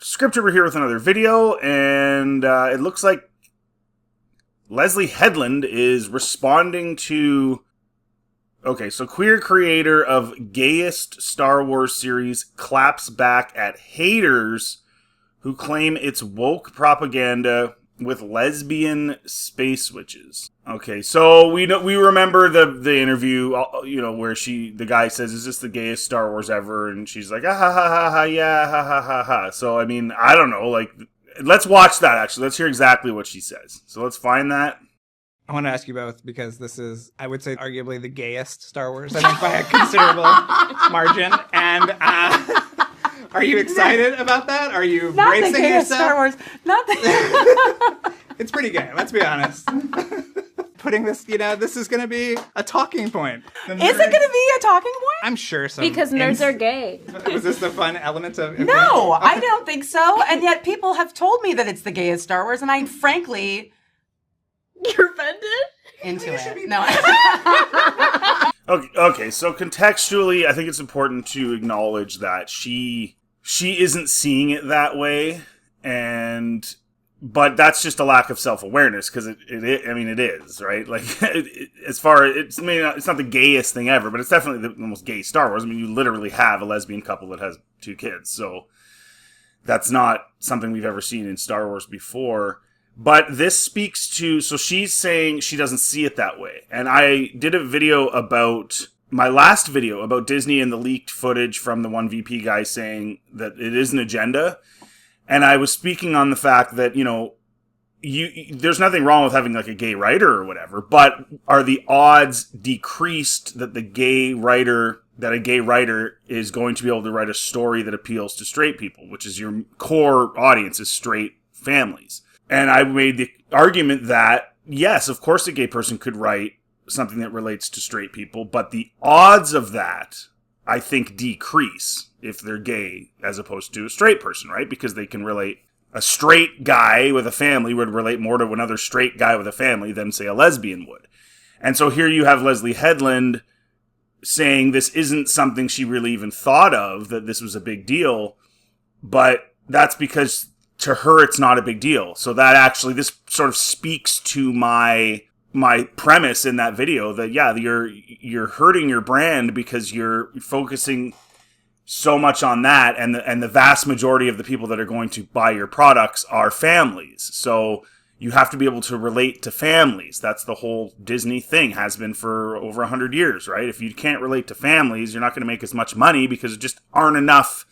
Scripture, we're here with another video, and it looks like Leslie Headland is responding to... Okay, so queer creator of gayest Star Wars series claps back at haters who claim it's woke propaganda with lesbian space witches. Okay, so we remember the interview, where the guy says, "Is this the gayest Star Wars ever?" And she's like, "Ah ha ha ha ha, yeah, ha ha ha ha." So I mean, I don't know. Like, let's watch that. Actually, let's hear exactly what she says. So let's find that. I want to ask you both because this is, I would say, arguably the gayest Star Wars. I think by a considerable margin. And are you excited about that? Are you bracing yourself? Star Wars. Not the It's pretty gay, let's be honest. Putting this, this is going to be a talking point. Is it going to be a talking point? I'm sure so. Because nerds are gay. Was this the fun element of... No, I don't think so. And yet people have told me that it's the gayest Star Wars, and I frankly... You're offended? Into it. No. Okay, so contextually, I think it's important to acknowledge that she isn't seeing it that way, but that's just a lack of self-awareness, because it is, right? Like, it's not the gayest thing ever, but it's definitely the most gay Star Wars. I mean, you literally have a lesbian couple that has 2 kids, so that's not something we've ever seen in Star Wars before. But this speaks to, so she's saying she doesn't see it that way. And I did a video about, my last video about Disney and the leaked footage from the one VP guy saying that it is an agenda. And I was speaking on the fact that, there's nothing wrong with having like a gay writer or whatever, but are the odds decreased that a gay writer is going to be able to write a story that appeals to straight people, which is your core audience is straight families. And I made the argument that, yes, of course a gay person could write something that relates to straight people, but the odds of that, I think, decrease if they're gay as opposed to a straight person, right? Because they can relate. A straight guy with a family would relate more to another straight guy with a family than, say, a lesbian would. And so here you have Leslie Headland saying this isn't something she really even thought of, that this was a big deal, but that's because... to her, it's not a big deal. So that actually, this sort of speaks to my premise in that video that, yeah, you're hurting your brand because you're focusing so much on that. And the vast majority of the people that are going to buy your products are families. So you have to be able to relate to families. That's the whole Disney thing, has been for over 100 years, right? If you can't relate to families, you're not going to make as much money because there just aren't enough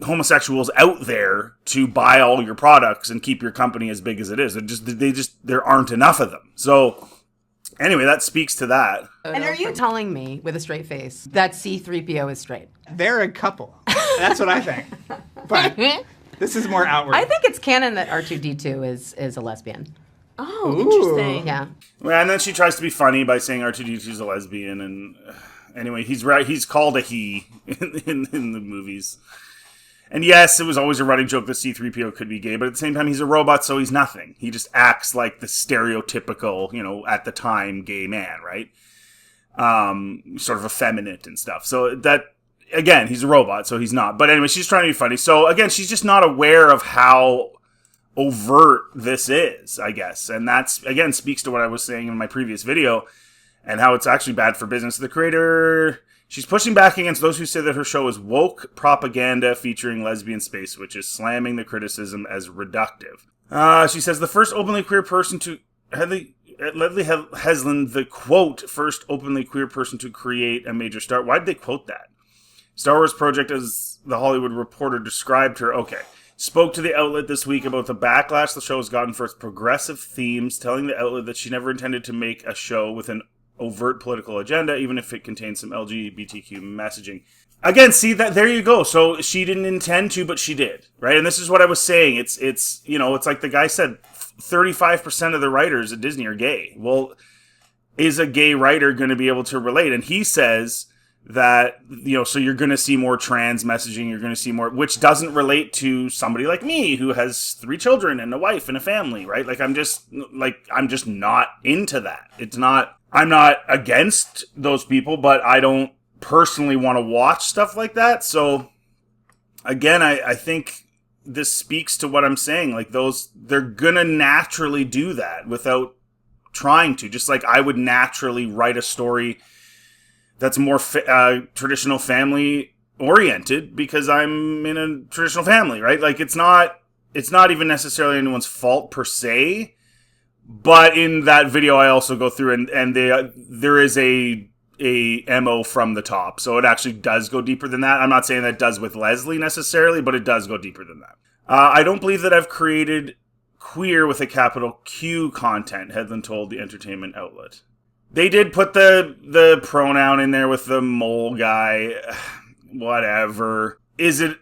homosexuals out there to buy all your products and keep your company as big as it is. There aren't enough of them. So anyway, that speaks to that. And are you telling me with a straight face that C-3PO is straight? They're a couple. That's what I think. But this is more outward. I think it's canon that R2-D2 is a lesbian. Oh, interesting. Yeah. Well, and then she tries to be funny by saying R2-D2 is a lesbian. And anyway, he's right. He's called a he in the movies. And yes, it was always a running joke that C-3PO could be gay, but at the same time, he's a robot, so he's nothing. He just acts like the stereotypical, at the time, gay man, right? Sort of effeminate and stuff. So that, again, he's a robot, so he's not. But anyway, she's trying to be funny. So again, she's just not aware of how overt this is, I guess. And that's, again, speaks to what I was saying in my previous video, and how it's actually bad for business. The creator... She's pushing back against those who say that her show is woke propaganda featuring lesbian space witches, slamming the criticism as reductive. She says the first openly queer person to... Leslie Headland, the quote, first openly queer person to create a major Star... Why did they quote that? Star Wars project, as the Hollywood Reporter described her. Okay. Spoke to the outlet this week about the backlash the show has gotten for its progressive themes, telling the outlet that she never intended to make a show with an overt political agenda, even if it contains some LGBTQ messaging. Again, see that there you go. So she didn't intend to, but she did, right? And this is what I was saying. It's it's like the guy said, 35% of the writers at Disney are gay. Well, is a gay writer going to be able to relate? And he says that, so you're going to see more trans messaging, you're going to see more, which doesn't relate to somebody like me who has 3 children and a wife and a family, right? I'm just not into that. I'm not against those people, but I don't personally want to watch stuff like that. So again, I think this speaks to what I'm saying. Like they're gonna naturally do that without trying to. Just like I would naturally write a story that's more traditional family oriented because I'm in a traditional family, right? Like it's not even necessarily anyone's fault per se. But in that video, I also go through and there is a MO from the top. So it actually does go deeper than that. I'm not saying that does with Leslie necessarily, but it does go deeper than that. I don't believe that I've created queer with a capital Q content, Headland told the entertainment outlet. They did put the pronoun in there with the mole guy. Whatever. Is it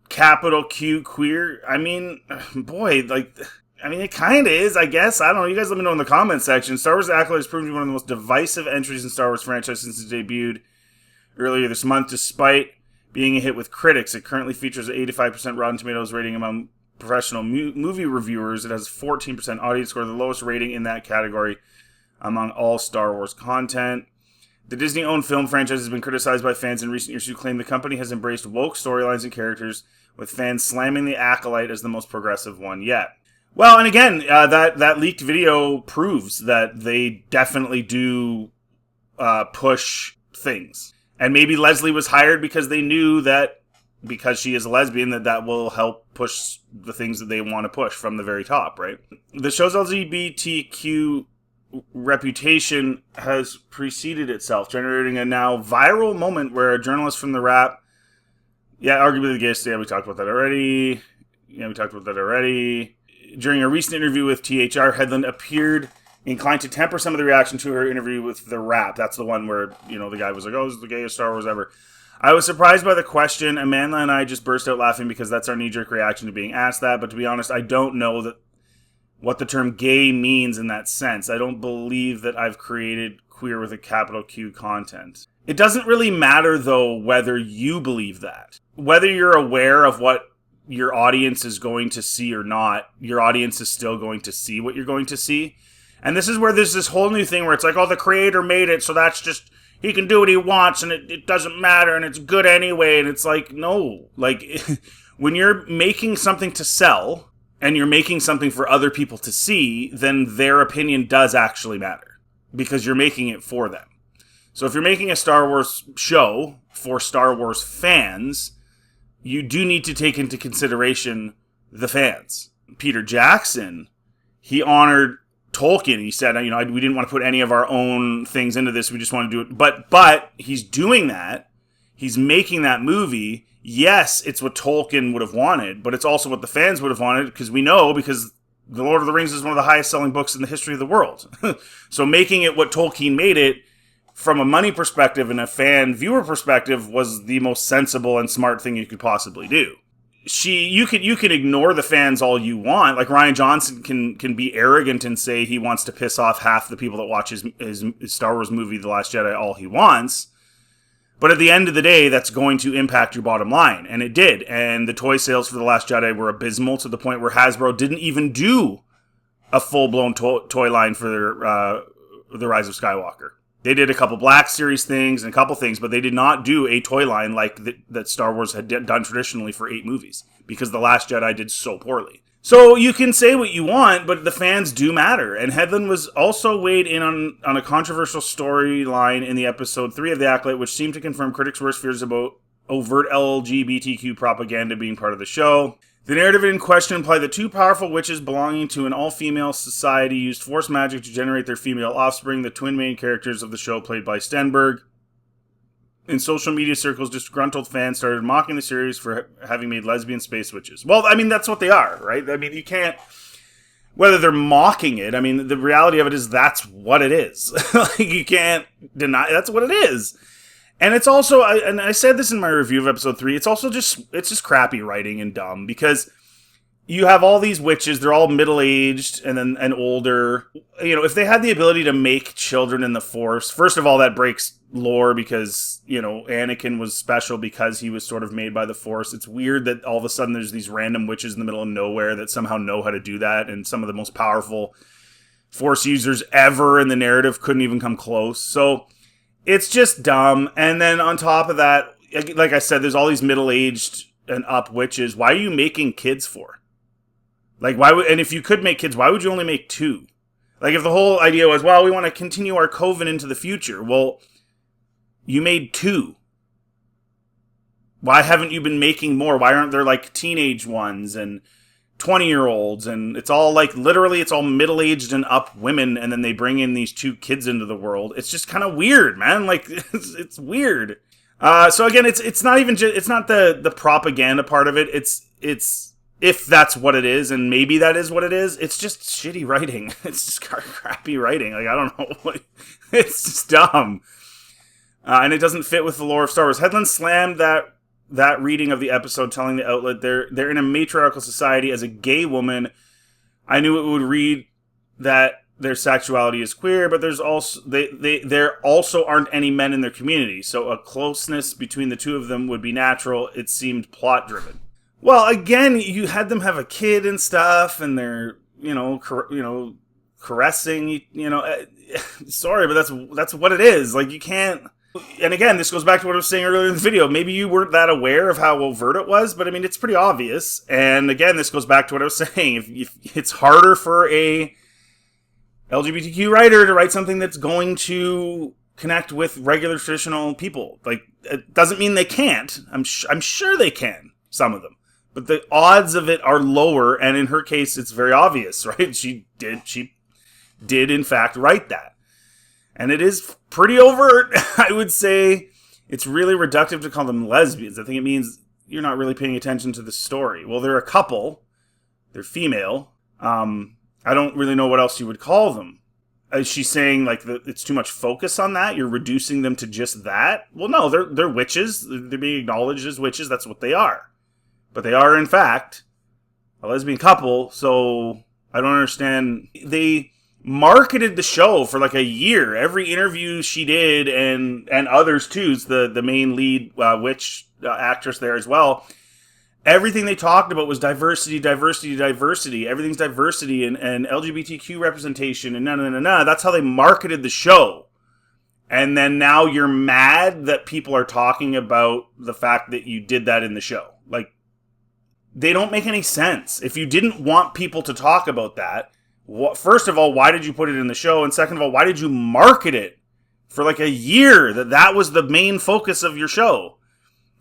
capital Q queer? I mean, boy, like... I mean, it kind of is, I guess. I don't know. You guys let me know in the comments section. Star Wars Acolyte has proven to be one of the most divisive entries in Star Wars franchise since it debuted earlier this month. Despite being a hit with critics, it currently features an 85% Rotten Tomatoes rating among professional movie reviewers. It has a 14% audience score, the lowest rating in that category among all Star Wars content. The Disney-owned film franchise has been criticized by fans in recent years who claim the company has embraced woke storylines and characters, with fans slamming the Acolyte as the most progressive one yet. Well, and again, that leaked video proves that they definitely do push things. And maybe Leslie was hired because they knew that, because she is a lesbian, that will help push the things that they want to push from the very top, right? The show's LGBTQ reputation has preceded itself, generating a now viral moment where a journalist from the Wrap, arguably the gayest, we talked about that already. During a recent interview with THR, Headland appeared inclined to temper some of the reaction to her interview with The Wrap. That's the one where, the guy was like, oh, this is the gayest Star Wars ever. I was surprised by the question. Amanda and I just burst out laughing because that's our knee-jerk reaction to being asked that. But to be honest, I don't know what the term gay means in that sense. I don't believe that I've created queer with a capital Q content. It doesn't really matter, though, whether you believe that. Whether you're aware of what your audience is going to see or not, your audience is still going to see what you're going to see. And this is where there's this whole new thing where it's like, oh, the creator made it, so that's just, he can do what he wants, and it doesn't matter, and it's good anyway. And it's like, no. Like, when you're making something to sell, and you're making something for other people to see, then their opinion does actually matter. Because you're making it for them. So if you're making a Star Wars show for Star Wars fans, you do need to take into consideration the fans. Peter Jackson, he honored Tolkien. He said, we didn't want to put any of our own things into this. We just want to do it. But he's doing that. He's making that movie. Yes, it's what Tolkien would have wanted, but it's also what the fans would have wanted because The Lord of the Rings is one of the highest selling books in the history of the world. So making it what Tolkien made it, from a money perspective and a fan viewer perspective, was the most sensible and smart thing you could possibly do. You can ignore the fans all you want. Like Rian Johnson can be arrogant and say he wants to piss off half the people that watch his Star Wars movie, The Last Jedi, all he wants. But at the end of the day, that's going to impact your bottom line. And it did. And the toy sales for The Last Jedi were abysmal to the point where Hasbro didn't even do a full-blown toy line for The Rise of Skywalker. They did a couple Black Series things and a couple things, but they did not do a toy line like that Star Wars had done traditionally for 8 movies, because The Last Jedi did so poorly. So you can say what you want, but the fans do matter. And Headland was also weighed in on a controversial storyline in the episode 3 of The Acolyte, which seemed to confirm critics' worst fears about overt LGBTQ propaganda being part of the show. The narrative in question implied that 2 powerful witches belonging to an all-female society used force magic to generate their female offspring, the twin main characters of the show played by Stenberg. In social media circles, disgruntled fans started mocking the series for having made lesbian space witches. Well, I mean, that's what they are, right? I mean, you can't... Whether they're mocking it, I mean, the reality of it is that's what it is. Like, you can't deny that's what it is. And it's also, and I said this in my review of episode 3, it's just crappy writing and dumb, because you have all these witches, they're all middle-aged and older. If they had the ability to make children in the Force, first of all, that breaks lore because, Anakin was special because he was sort of made by the Force. It's weird that all of a sudden there's these random witches in the middle of nowhere that somehow know how to do that, and some of the most powerful Force users ever in the narrative couldn't even come close. So it's just dumb. And then on top of that, like I said, there's all these middle-aged and up witches, why are you making kids for? Like, why would, and if you could make kids, why would you only make 2? Like, if the whole idea was, well, we want to continue our coven into the future. Well, you made 2. Why haven't you been making more? Why aren't there, like, teenage ones and 20-year-olds? And it's all, like, literally, it's all middle-aged and up women, and then they bring in these 2 kids into the world. It's just kind of weird, man. Like, it's weird. So again, it's not even it's not the propaganda part of it. It's if that's what it is, and maybe that is what it is. It's just shitty writing. It's just crappy writing. Like, I don't know. It's just dumb, and it doesn't fit with the lore of Star Wars. Headland slammed that reading of the episode, telling the outlet they're in a matriarchal society. As a gay woman, I knew it would read that their sexuality is queer, but there's also there also aren't any men in their community, so a closeness between the 2 of them would be natural. It seemed plot driven. Well, again, you had them have a kid and stuff, and they're caressing. Sorry, but that's what it is. Like, you can't. And again, this goes back to what I was saying earlier in the video. Maybe you weren't that aware of how overt it was, but I mean, it's pretty obvious. And again, this goes back to what I was saying. If it's harder for a LGBTQ writer to write something that's going to connect with regular traditional people, like, it doesn't mean they can't. I'm sure they can, some of them, but the odds of it are lower. And in her case, it's very obvious, right? She did in fact write that, and it is pretty overt. I would say it's really reductive to call them lesbians. I think it means you're not really paying attention to the story. Well, they're a couple. They're female. I don't really know what else you would call them. Is she saying, like, it's too much focus on that? You're reducing them to just that? Well, no, they're witches. They're being acknowledged as witches. That's what they are. But they are, in fact, a lesbian couple, so I don't understand. They marketed the show for, like, a year. Every interview she did, and others, too, the main lead witch actress there as well. Everything they talked about was diversity. Everything's diversity and LGBTQ representation and no. That's how they marketed the show. And then now you're mad that people are talking about the fact that you did that in the show. Like, they don't make any sense. If you didn't want people to talk about that, first of all, why did you put it in the show? And second of all, why did you market it for like a year that was the main focus of your show?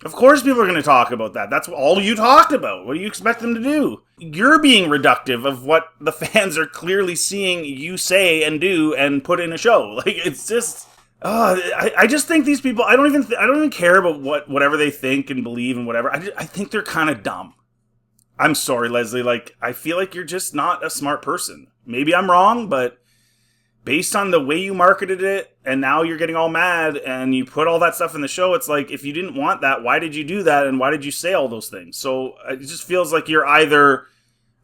Of course people are going to talk about that. That's all you talked about. What do you expect them to do? You're being reductive of what the fans are clearly seeing you say and do and put in a show. Like, it's just... I just think these people... I don't even care about whatever they think and believe and whatever. I think they're kind of dumb. I'm sorry, Leslie. Like, I feel like you're just not a smart person. Maybe I'm wrong, but... based on the way you marketed it, and now you're getting all mad, and you put all that stuff in the show, it's like, if you didn't want that, why did you do that, and why did you say all those things? So it just feels like you're either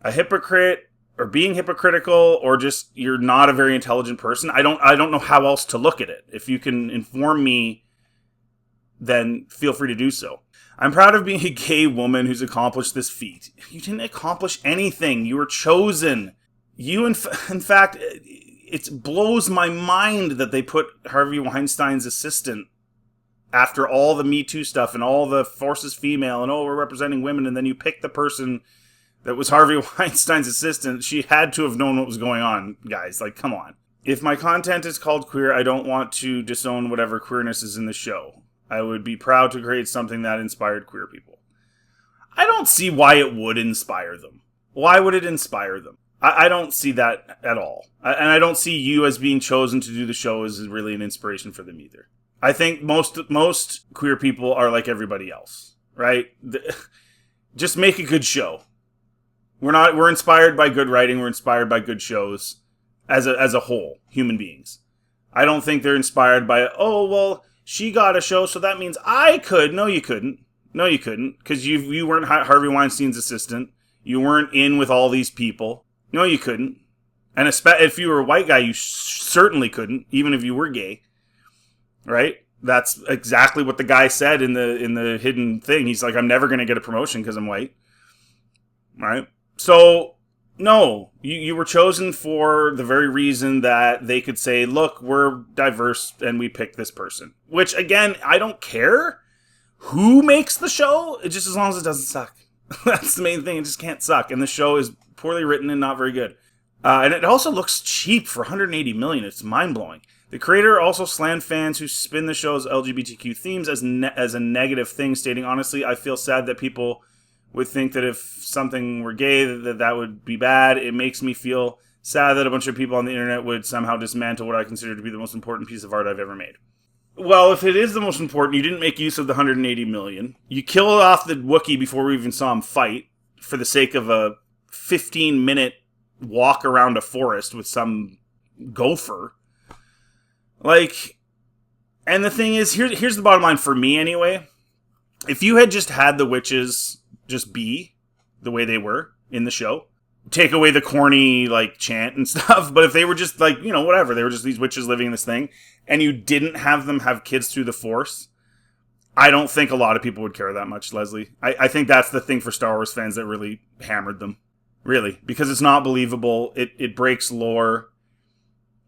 a hypocrite, or being hypocritical, or just you're not a very intelligent person. I don't know how else to look at it. If you can inform me, then feel free to do so. I'm proud of being a gay woman who's accomplished this feat. You didn't accomplish anything. You were chosen. You, in fact... it blows my mind that they put Harvey Weinstein's assistant after all the Me Too stuff and all the forces female and, we're representing women, and then you pick the person that was Harvey Weinstein's assistant. She had to have known what was going on, guys. Like, come on. If my content is called queer, I don't want to disown whatever queerness is in the show. I would be proud to create something that inspired queer people. I don't see why it would inspire them. Why would it inspire them? I don't see that at all. And I don't see you as being chosen to do the show as really an inspiration for them either. I think most queer people are like everybody else, right? Just make a good show. We're inspired by good writing. We're inspired by good shows as a whole, human beings. I don't think they're inspired by, she got a show, so that means I could. No, you couldn't. Because you weren't Harvey Weinstein's assistant. You weren't in with all these people. No, you couldn't. And if you were a white guy, you certainly couldn't, even if you were gay. Right? That's exactly what the guy said in the hidden thing. He's like, I'm never going to get a promotion because I'm white. Right? So, no. You were chosen for the very reason that they could say, look, we're diverse and we picked this person. Which, again, I don't care. who makes the show, just as long as it doesn't suck. That's the main thing. It just can't suck. And the show is poorly written and not very good. And it also looks cheap for $180 million. It's mind-blowing. The creator also slammed fans who spin the show's LGBTQ themes as a negative thing, stating, honestly, I feel sad that people would think that if something were gay, that would be bad. It makes me feel sad that a bunch of people on the internet would somehow dismantle what I consider to be the most important piece of art I've ever made. Well, if it is the most important, you didn't make use of the $180 million. You killed off the Wookiee before we even saw him fight for the sake of a 15-minute walk around a forest with some gopher. Like, and the thing is, here's the bottom line for me anyway. If you had just had the witches just be the way they were in the show, take away the corny, like, chant and stuff, but if they were just, like, you know, whatever, they were just these witches living in this thing, and you didn't have them have kids through the Force, I don't think a lot of people would care that much, Leslie. I think that's the thing for Star Wars fans that really hammered them. Really. Because it's not believable. It breaks lore.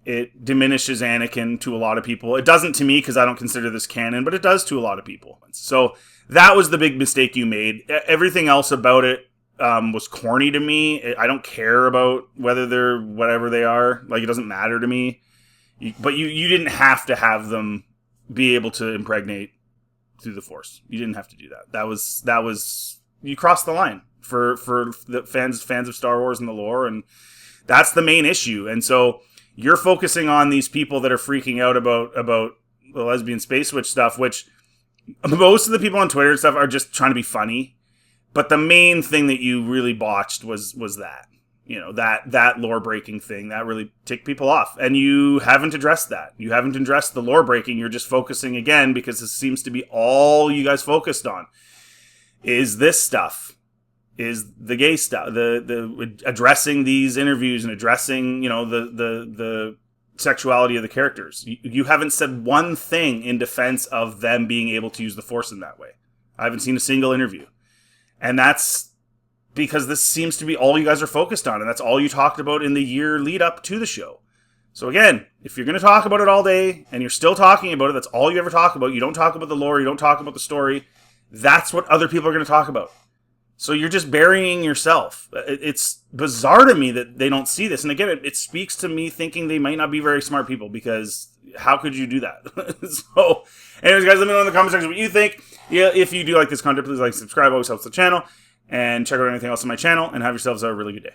It diminishes Anakin to a lot of people. It doesn't to me because I don't consider this canon, but it does to a lot of people. So that was the big mistake you made. Everything else about it was corny to me. I don't care about whether they're whatever they are. Like, it doesn't matter to me. But you didn't have to have them be able to impregnate through the Force. You didn't have to do that. That was you crossed the line for the fans of Star Wars and the lore, and that's the main issue. And so you're focusing on these people that are freaking out about the lesbian space witch stuff, which most of the people on Twitter and stuff are just trying to be funny. But the main thing that you really botched was that. You know, that lore-breaking thing, that really ticked people off. And you haven't addressed that. You haven't addressed the lore-breaking. You're just focusing, again, because this seems to be all you guys focused on, is this stuff, is the gay stuff, the addressing these interviews and addressing, you know, the sexuality of the characters. You haven't said one thing in defense of them being able to use the Force in that way. I haven't seen a single interview. And that's because this seems to be all you guys are focused on, and that's all you talked about in the year lead up to the show. So again, if you're going to talk about it all day, and you're still talking about it, that's all you ever talk about, you don't talk about the lore, you don't talk about the story, that's what other people are going to talk about. So you're just burying yourself. It's bizarre to me that they don't see this, and again, it speaks to me thinking they might not be very smart people, because how could you do that? So, anyways, guys, let me know in the comment section what you think. Yeah, if you do like this content, please like, subscribe, always helps the channel. And check out anything else on my channel, and have yourselves a really good day.